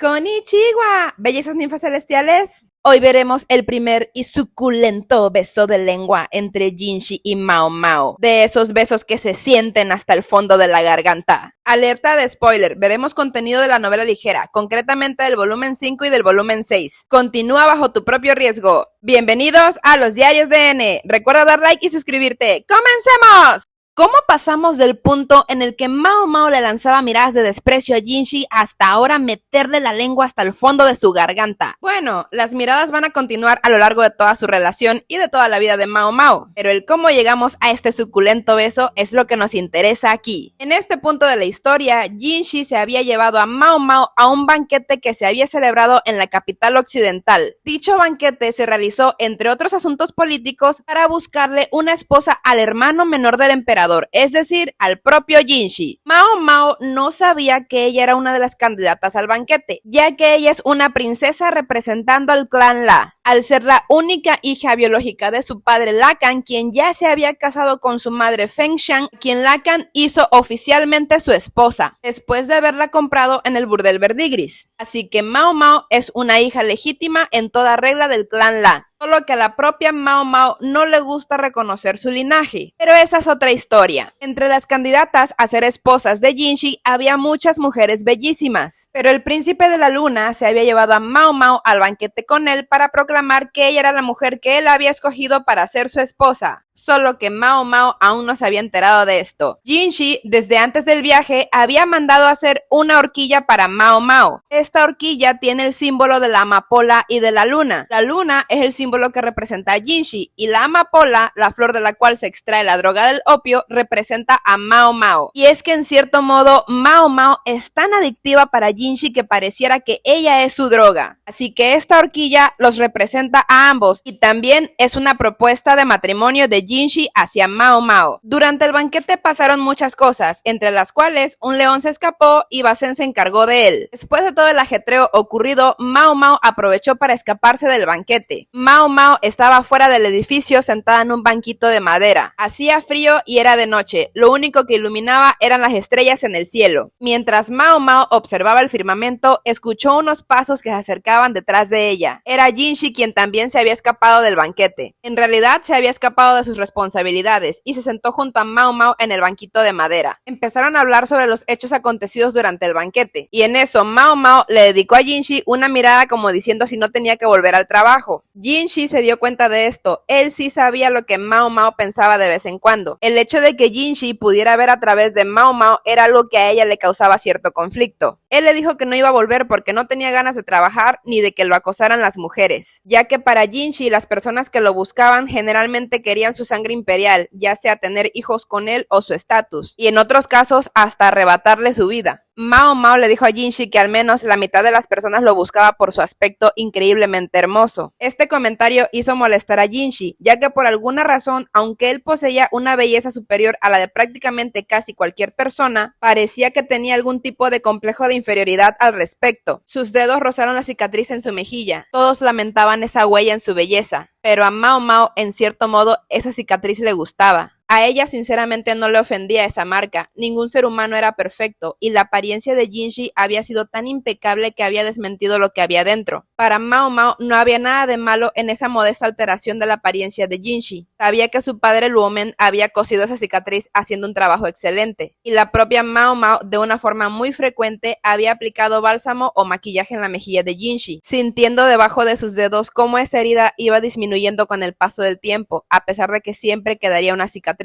¡Konnichiwa! Bellezas ninfas celestiales. Hoy veremos el primer y suculento beso de lengua entre Jinshi y Mao Mao. De esos besos que se sienten hasta el fondo de la garganta. Alerta de spoiler, veremos contenido de la novela ligera, concretamente del volumen 5 y del volumen 6. Continúa bajo tu propio riesgo. Bienvenidos a los diarios de N. Recuerda dar like y suscribirte. ¡Comencemos! ¿Cómo pasamos del punto en el que Mao Mao le lanzaba miradas de desprecio a Jinshi hasta ahora meterle la lengua hasta el fondo de su garganta? Bueno, las miradas van a continuar a lo largo de toda su relación y de toda la vida de Mao Mao, pero el cómo llegamos a este suculento beso es lo que nos interesa aquí. En este punto de la historia, Jinshi se había llevado a Mao Mao a un banquete que se había celebrado en la capital occidental. Dicho banquete se realizó, entre otros asuntos políticos, para buscarle una esposa al hermano menor del emperador, es decir, al propio Jinshi. Mao Mao no sabía que ella era una de las candidatas al banquete, ya que ella es una princesa representando al clan La, al ser la única hija biológica de su padre Lacan, quien ya se había casado con su madre Feng Xiang, quien Lacan hizo oficialmente su esposa, después de haberla comprado en el burdel Verdigris. Así que Mao Mao es una hija legítima en toda regla del clan La. Solo que a la propia Mao Mao no le gusta reconocer su linaje. Pero esa es otra historia. Entre las candidatas a ser esposas de Jinshi había muchas mujeres bellísimas. Pero el príncipe de la luna se había llevado a Mao Mao al banquete con él para proclamar que ella era la mujer que él había escogido para ser su esposa. Solo que Mao Mao aún no se había enterado de esto. Jinshi, desde antes del viaje, había mandado hacer una horquilla para Mao Mao. Esta horquilla tiene el símbolo de la amapola y de la luna. La luna es el símbolo que representa a Jinshi y la amapola, la flor de la cual se extrae la droga del opio, representa a Mao Mao. Y es que en cierto modo Mao Mao es tan adictiva para Jinshi que pareciera que ella es su droga. Así que esta horquilla los representa a ambos y también es una propuesta de matrimonio de Jinshi hacia Mao Mao. Durante el banquete pasaron muchas cosas, entre las cuales un león se escapó y Basen se encargó de él. Después de todo el ajetreo ocurrido, Mao Mao aprovechó para escaparse del banquete. Mao Mao estaba fuera del edificio sentada en un banquito de madera. Hacía frío y era de noche. Lo único que iluminaba eran las estrellas en el cielo. Mientras Mao Mao observaba el firmamento, escuchó unos pasos que se acercaban detrás de ella. Era Jinshi quien también se había escapado del banquete. En realidad se había escapado de sus responsabilidades y se sentó junto a Mao Mao en el banquito de madera. Empezaron a hablar sobre los hechos acontecidos durante el banquete. Y en eso Mao Mao le dedicó a Jinshi una mirada como diciendo si no tenía que volver al trabajo. Jinshi se dio cuenta de esto. Él sí sabía lo que Mao Mao pensaba de vez en cuando. El hecho de que Jinshi pudiera ver a través de Mao Mao era algo que a ella le causaba cierto conflicto. Él le dijo que no iba a volver porque no tenía ganas de trabajar ni de que lo acosaran las mujeres, ya que para Jinshi las personas que lo buscaban generalmente querían su sangre imperial, ya sea tener hijos con él o su estatus, y en otros casos hasta arrebatarle su vida. Mao Mao le dijo a Jinshi que al menos la mitad de las personas lo buscaba por su aspecto increíblemente hermoso. Este comentario hizo molestar a Jinshi, ya que por alguna razón, aunque él poseía una belleza superior a la de prácticamente casi cualquier persona, parecía que tenía algún tipo de complejo de inferioridad al respecto. Sus dedos rozaron la cicatriz en su mejilla. Todos lamentaban esa huella en su belleza, pero a Mao Mao, en cierto modo, esa cicatriz le gustaba. A ella sinceramente no le ofendía esa marca, ningún ser humano era perfecto y la apariencia de Jinshi había sido tan impecable que había desmentido lo que había dentro. Para Mao Mao no había nada de malo en esa modesta alteración de la apariencia de Jinshi. Sabía que su padre Luomen había cosido esa cicatriz haciendo un trabajo excelente y la propia Mao Mao de una forma muy frecuente había aplicado bálsamo o maquillaje en la mejilla de Jinshi, sintiendo debajo de sus dedos cómo esa herida iba disminuyendo con el paso del tiempo, a pesar de que siempre quedaría una cicatriz.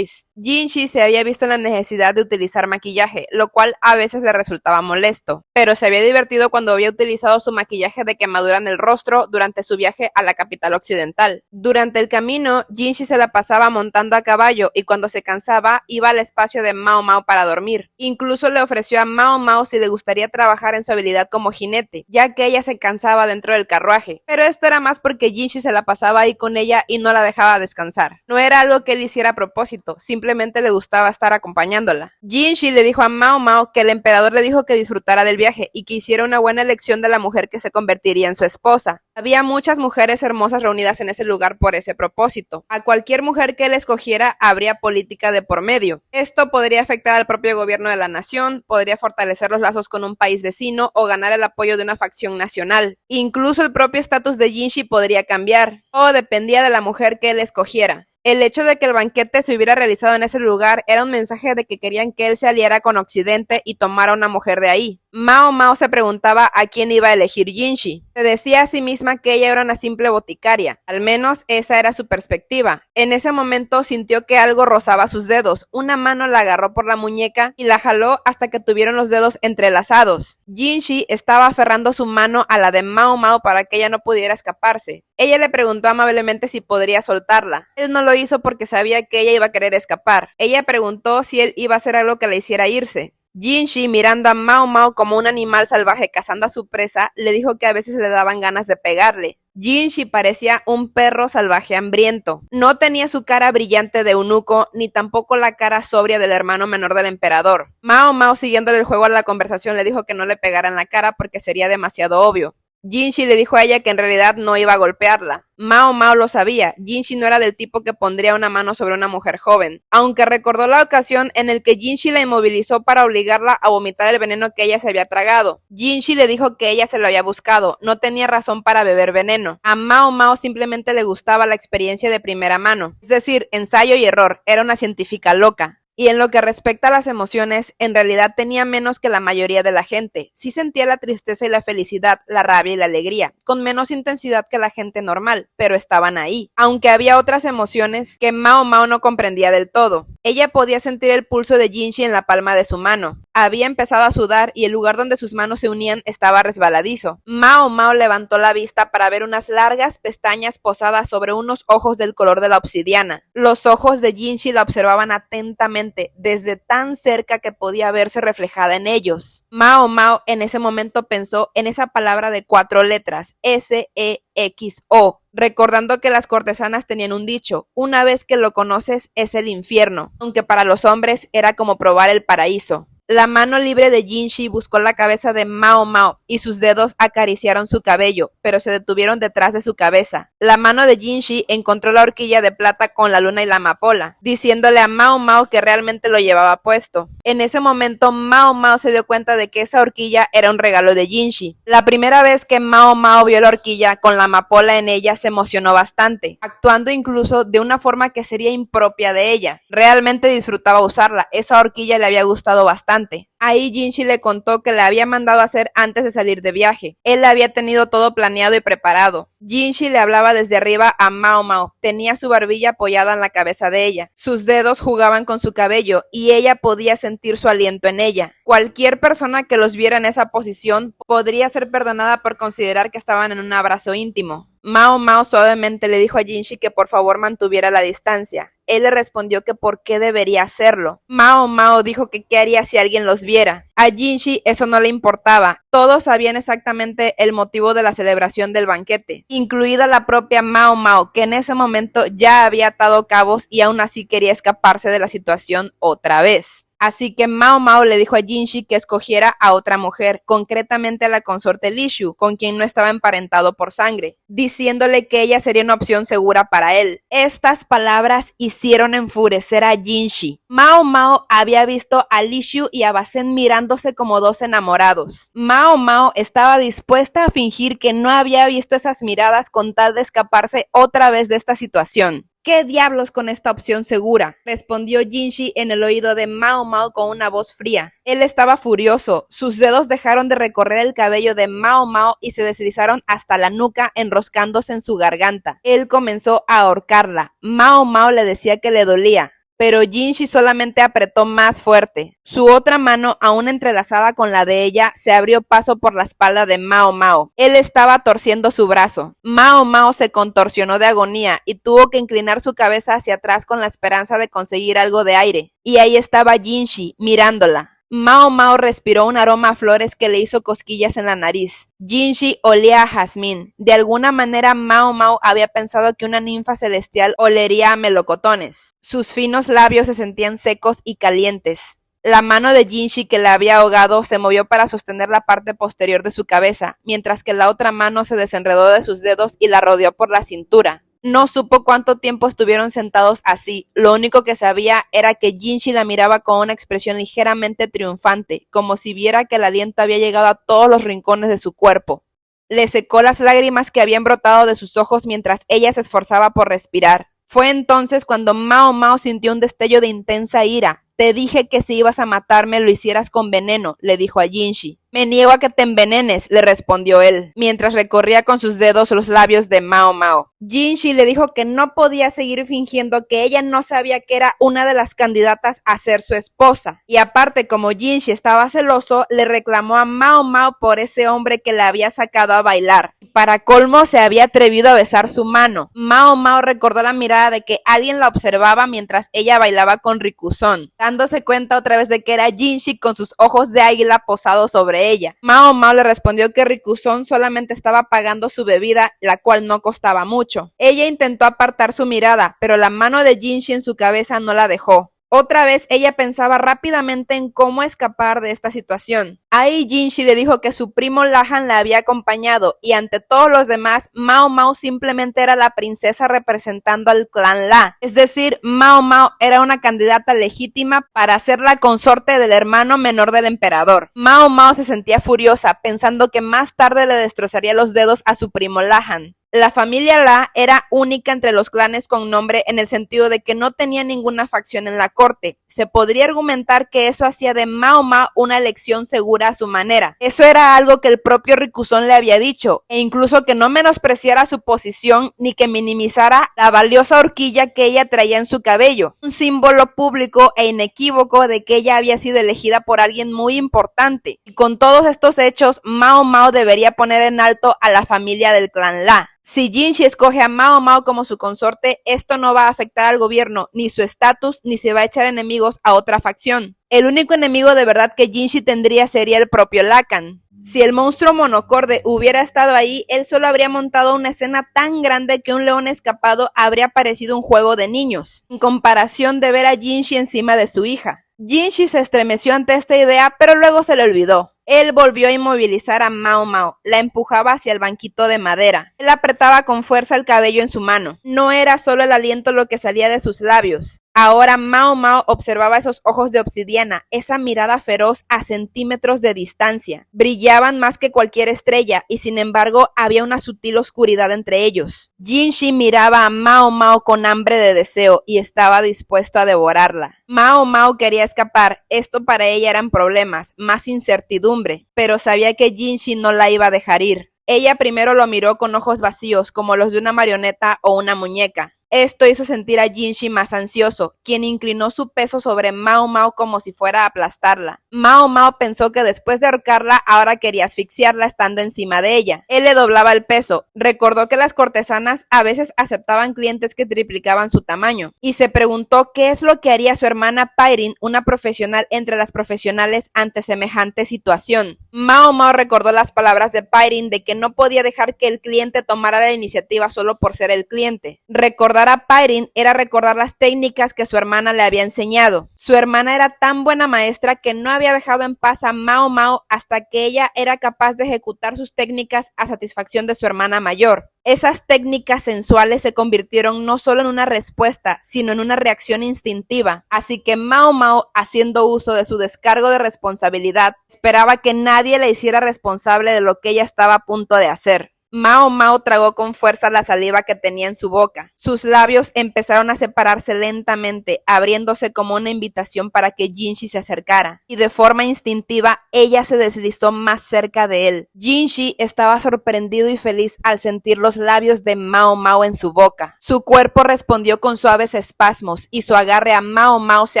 Jinshi se había visto en la necesidad de utilizar maquillaje, lo cual a veces le resultaba molesto, pero se había divertido cuando había utilizado su maquillaje de quemadura en el rostro durante su viaje a la capital occidental. Durante el camino, Jinshi se la pasaba montando a caballo y cuando se cansaba iba al espacio de Mao Mao para dormir. Incluso le ofreció a Mao Mao si le gustaría trabajar en su habilidad como jinete, ya que ella se cansaba dentro del carruaje, pero esto era más porque Jinshi se la pasaba ahí con ella y no la dejaba descansar. No era algo que él hiciera a propósito, propósito, simplemente le gustaba estar acompañándola. Jinshi le dijo a Mao Mao que el emperador le dijo que disfrutara del viaje y que hiciera una buena elección de la mujer que se convertiría en su esposa. Había muchas mujeres hermosas reunidas en ese lugar por ese propósito. A cualquier mujer que él escogiera habría política de por medio. Esto podría afectar al propio gobierno de la nación, podría fortalecer los lazos con un país vecino o ganar el apoyo de una facción nacional. Incluso el propio estatus de Jinshi podría cambiar. Todo dependía de la mujer que él escogiera. El hecho de que el banquete se hubiera realizado en ese lugar era un mensaje de que querían que él se aliara con Occidente y tomara una mujer de ahí. Mao Mao se preguntaba a quién iba a elegir Jinshi. Se decía a sí misma que ella era una simple boticaria, al menos esa era su perspectiva. En ese momento sintió que algo rozaba sus dedos, una mano la agarró por la muñeca y la jaló hasta que tuvieron los dedos entrelazados. Jinshi estaba aferrando su mano a la de Mao Mao para que ella no pudiera escaparse. Ella le preguntó amablemente si podría soltarla. Él no lo hizo porque sabía que ella iba a querer escapar. Ella preguntó si él iba a hacer algo que la hiciera irse. Jinshi, mirando a Mao Mao como un animal salvaje cazando a su presa, le dijo que a veces le daban ganas de pegarle. Jinshi parecía un perro salvaje hambriento. No tenía su cara brillante de eunuco, ni tampoco la cara sobria del hermano menor del emperador. Mao Mao, siguiéndole el juego a la conversación, le dijo que no le pegara en la cara porque sería demasiado obvio. Jinshi le dijo a ella que en realidad no iba a golpearla. Mao Mao lo sabía, Jinshi no era del tipo que pondría una mano sobre una mujer joven. Aunque recordó la ocasión en la que Jinshi la inmovilizó para obligarla a vomitar el veneno que ella se había tragado. Jinshi le dijo que ella se lo había buscado, no tenía razón para beber veneno. A Mao Mao simplemente le gustaba la experiencia de primera mano. Es decir, ensayo y error, era una científica loca. Y en lo que respecta a las emociones, en realidad tenía menos que la mayoría de la gente. Sí sentía la tristeza y la felicidad, la rabia y la alegría, con menos intensidad que la gente normal, pero estaban ahí. Aunque había otras emociones que Mao Mao no comprendía del todo. Ella podía sentir el pulso de Jinshi en la palma de su mano. Había empezado a sudar y el lugar donde sus manos se unían estaba resbaladizo. Mao Mao levantó la vista para ver unas largas pestañas posadas sobre unos ojos del color de la obsidiana. Los ojos de Jinshi la observaban atentamente, desde tan cerca que podía verse reflejada en ellos. Mao Mao en ese momento pensó en esa palabra de 4 letras, S-E-X-O, recordando que las cortesanas tenían un dicho, una vez que lo conoces es el infierno, aunque para los hombres era como probar el paraíso. La mano libre de Jinshi buscó la cabeza de Mao Mao y sus dedos acariciaron su cabello, pero se detuvieron detrás de su cabeza. La mano de Jinshi encontró la horquilla de plata con la luna y la amapola, diciéndole a Mao Mao que realmente lo llevaba puesto. En ese momento Mao Mao se dio cuenta de que esa horquilla era un regalo de Jinshi. La primera vez que Mao Mao vio la horquilla con la amapola en ella se emocionó bastante, actuando incluso de una forma que sería impropia de ella. Realmente disfrutaba usarla, esa horquilla le había gustado bastante. Ahí Jinshi le contó que le había mandado hacer antes de salir de viaje. Él había tenido todo planeado y preparado. Jinshi le hablaba desde arriba a Mao Mao. Tenía su barbilla apoyada en la cabeza de ella. Sus dedos jugaban con su cabello y ella podía sentir su aliento en ella. Cualquier persona que los viera en esa posición podría ser perdonada por considerar que estaban en un abrazo íntimo. Mao Mao suavemente le dijo a Jinshi que por favor mantuviera la distancia. Él le respondió que por qué debería hacerlo. Mao Mao dijo que qué haría si alguien los viera. A Jinshi eso no le importaba. Todos sabían exactamente el motivo de la celebración del banquete, incluida la propia Mao Mao, que en ese momento ya había atado cabos y aún así quería escaparse de la situación otra vez. Así que Mao Mao le dijo a Jinshi que escogiera a otra mujer, concretamente a la consorte Li Shu, con quien no estaba emparentado por sangre, diciéndole que ella sería una opción segura para él. Estas palabras hicieron enfurecer a Jinshi. Mao Mao había visto a Li Shu y a Basen mirándose como dos enamorados. Mao Mao estaba dispuesta a fingir que no había visto esas miradas con tal de escaparse otra vez de esta situación. ¿Qué diablos con esta opción segura?, respondió Jinshi en el oído de Mao Mao con una voz fría. Él estaba furioso. Sus dedos dejaron de recorrer el cabello de Mao Mao y se deslizaron hasta la nuca, enroscándose en su garganta. Él comenzó a ahorcarla. Mao Mao le decía que le dolía, pero Jinshi solamente apretó más fuerte. Su otra mano, aún entrelazada con la de ella, se abrió paso por la espalda de Mao Mao. Él estaba torciendo su brazo. Mao Mao se contorsionó de agonía y tuvo que inclinar su cabeza hacia atrás con la esperanza de conseguir algo de aire. Y ahí estaba Jinshi, mirándola. Mao Mao respiró un aroma a flores que le hizo cosquillas en la nariz. Jinshi olía a jazmín. De alguna manera Mao Mao había pensado que una ninfa celestial olería a melocotones. Sus finos labios se sentían secos y calientes. La mano de Jinshi que la había ahogado se movió para sostener la parte posterior de su cabeza, mientras que la otra mano se desenredó de sus dedos y la rodeó por la cintura. No supo cuánto tiempo estuvieron sentados así, lo único que sabía era que Jinshi la miraba con una expresión ligeramente triunfante, como si viera que el aliento había llegado a todos los rincones de su cuerpo. Le secó las lágrimas que habían brotado de sus ojos mientras ella se esforzaba por respirar. Fue entonces cuando Mao Mao sintió un destello de intensa ira. Te dije que si ibas a matarme lo hicieras con veneno, le dijo a Jinshi. Me niego a que te envenenes, le respondió él, mientras recorría con sus dedos los labios de Mao Mao. Jinshi le dijo que no podía seguir fingiendo que ella no sabía que era una de las candidatas a ser su esposa. Y aparte, como Jinshi estaba celoso, le reclamó a Mao Mao por ese hombre que la había sacado a bailar. Para colmo, se había atrevido a besar su mano. Mao Mao recordó la mirada de que alguien la observaba mientras ella bailaba con Rikuson, dándose cuenta otra vez de que era Jinshi con sus ojos de águila posados sobre ella. Mao Mao le respondió que Rikuson solamente estaba pagando su bebida, la cual no costaba mucho. Ella intentó apartar su mirada, pero la mano de Jinshi en su cabeza no la dejó. Otra vez ella pensaba rápidamente en cómo escapar de esta situación. Ahí Jinshi le dijo que su primo Lahan la había acompañado y ante todos los demás, Mao Mao simplemente era la princesa representando al clan La. Es decir, Mao Mao era una candidata legítima para ser la consorte del hermano menor del emperador. Mao Mao se sentía furiosa pensando que más tarde le destrozaría los dedos a su primo Lahan. La familia La era única entre los clanes con nombre en el sentido de que no tenía ninguna facción en la corte. Se podría argumentar que eso hacía de Mao Mao una elección segura a su manera. Eso era algo que el propio Rikuson le había dicho, e incluso que no menospreciara su posición ni que minimizara la valiosa horquilla que ella traía en su cabello, un símbolo público e inequívoco de que ella había sido elegida por alguien muy importante. Y con todos estos hechos, Mao Mao debería poner en alto a la familia del clan La. Si Jinshi escoge a Mao Mao como su consorte, esto no va a afectar al gobierno, ni su estatus, ni se va a echar enemigos a otra facción. El único enemigo de verdad que Jinshi tendría sería el propio Lakan. Si el monstruo monocorde hubiera estado ahí, él solo habría montado una escena tan grande que un león escapado habría parecido un juego de niños, en comparación de ver a Jinshi encima de su hija. Jinshi se estremeció ante esta idea, pero luego se le olvidó. Él volvió a inmovilizar a Mao Mao, la empujaba hacia el banquito de madera. Él apretaba con fuerza el cabello en su mano. No era solo el aliento lo que salía de sus labios. Ahora Mao Mao observaba esos ojos de obsidiana, esa mirada feroz a centímetros de distancia. Brillaban más que cualquier estrella y sin embargo había una sutil oscuridad entre ellos. Jinshi miraba a Mao Mao con hambre de deseo y estaba dispuesto a devorarla. Mao Mao quería escapar, esto para ella eran problemas, más incertidumbre, pero sabía que Jinshi no la iba a dejar ir. Ella primero lo miró con ojos vacíos como los de una marioneta o una muñeca. Esto hizo sentir a Jinshi más ansioso, quien inclinó su peso sobre Mao Mao como si fuera a aplastarla. Mao Mao pensó que después de ahorcarla, ahora quería asfixiarla estando encima de ella. Él le doblaba el peso. Recordó que las cortesanas a veces aceptaban clientes que triplicaban su tamaño, y se preguntó qué es lo que haría su hermana Pairin, una profesional entre las profesionales, ante semejante situación. Mao Mao recordó las palabras de Pairin de que no podía dejar que el cliente tomara la iniciativa solo por ser el cliente. Recordar a Pairin era recordar las técnicas que su hermana le había enseñado. Su hermana era tan buena maestra que no había dejado en paz a Mao Mao hasta que ella era capaz de ejecutar sus técnicas a satisfacción de su hermana mayor. Esas técnicas sensuales se convirtieron no solo en una respuesta, sino en una reacción instintiva. Así que Mao Mao, haciendo uso de su descargo de responsabilidad, esperaba que nadie la hiciera responsable de lo que ella estaba a punto de hacer. Mao Mao tragó con fuerza la saliva que tenía en su boca. Sus labios empezaron a separarse lentamente, abriéndose como una invitación para que Jinshi se acercara. Y de forma instintiva, ella se deslizó más cerca de él. Jinshi estaba sorprendido y feliz al sentir los labios de Mao Mao en su boca. Su cuerpo respondió con suaves espasmos y su agarre a Mao Mao se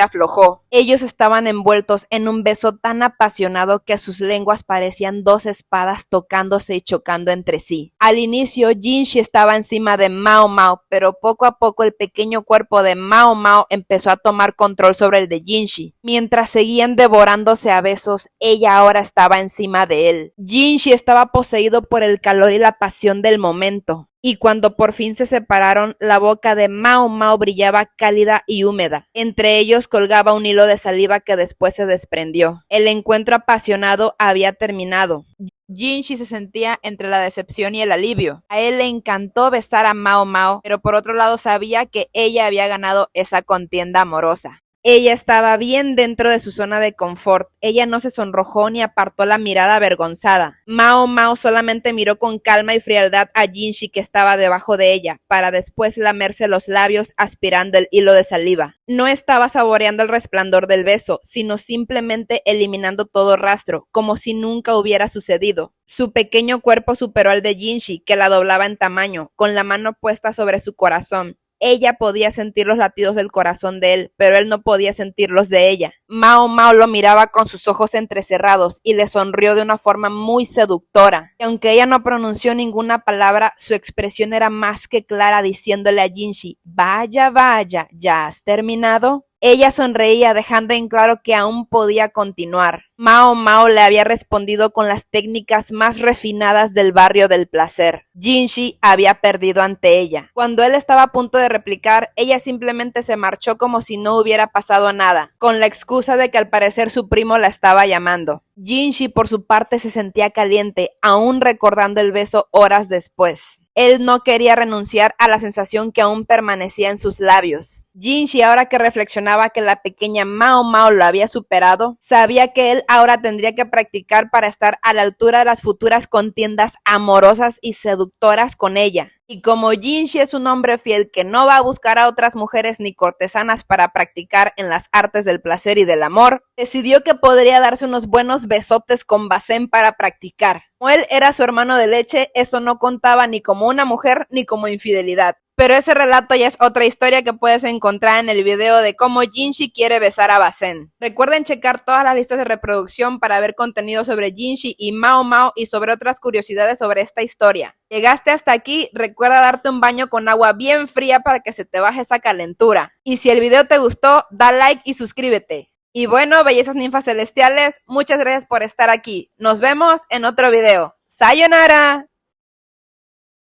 aflojó. Ellos estaban envueltos en un beso tan apasionado que sus lenguas parecían dos espadas tocándose y chocando entre sí. Jinshi. Al inicio, Jinshi estaba encima de Mao Mao, pero poco a poco el pequeño cuerpo de Mao Mao empezó a tomar control sobre el de Jinshi. Mientras seguían devorándose a besos, ella ahora estaba encima de él. Jinshi estaba poseído por el calor y la pasión del momento. Y cuando por fin se separaron, la boca de Mao Mao brillaba cálida y húmeda. Entre ellos colgaba un hilo de saliva que después se desprendió. El encuentro apasionado había terminado. Jinshi se sentía entre la decepción y el alivio. A él le encantó besar a Mao Mao, pero por otro lado sabía que ella había ganado esa contienda amorosa. Ella estaba bien dentro de su zona de confort. Ella no se sonrojó ni apartó la mirada avergonzada. Mao Mao solamente miró con calma y frialdad a Jinshi que estaba debajo de ella, para después lamerse los labios aspirando el hilo de saliva. No estaba saboreando el resplandor del beso, sino simplemente eliminando todo rastro, como si nunca hubiera sucedido. Su pequeño cuerpo superó al de Jinshi, que la doblaba en tamaño, con la mano puesta sobre su corazón. Ella podía sentir los latidos del corazón de él, pero él no podía sentir los de ella. Mao Mao lo miraba con sus ojos entrecerrados y le sonrió de una forma muy seductora. Y aunque ella no pronunció ninguna palabra, su expresión era más que clara diciéndole a Jinshi, vaya, vaya, ¿ya has terminado? Ella sonreía dejando en claro que aún podía continuar. Mao Mao le había respondido con las técnicas más refinadas del barrio del placer. Jinshi había perdido ante ella. Cuando él estaba a punto de replicar, ella simplemente se marchó como si no hubiera pasado nada, con la excusa de que al parecer su primo la estaba llamando. Jinshi por su parte se sentía caliente, aún recordando el beso horas después. Él no quería renunciar a la sensación que aún permanecía en sus labios. Jinshi, ahora que reflexionaba que la pequeña Mao Mao lo había superado, sabía que él ahora tendría que practicar para estar a la altura de las futuras contiendas amorosas y seductoras con ella. Y como Jinshi es un hombre fiel que no va a buscar a otras mujeres ni cortesanas para practicar en las artes del placer y del amor, decidió que podría darse unos buenos besotes con Basen para practicar. Como él era su hermano de leche, eso no contaba ni como una mujer ni como infidelidad. Pero ese relato ya es otra historia que puedes encontrar en el video de cómo Jinshi quiere besar a Basen. Recuerden checar todas las listas de reproducción para ver contenido sobre Jinshi y Mao Mao y sobre otras curiosidades sobre esta historia. Llegaste hasta aquí, recuerda darte un baño con agua bien fría para que se te baje esa calentura. Y si el video te gustó, da like y suscríbete. Y bueno, bellezas ninfas celestiales, muchas gracias por estar aquí. Nos vemos en otro video. ¡Sayonara!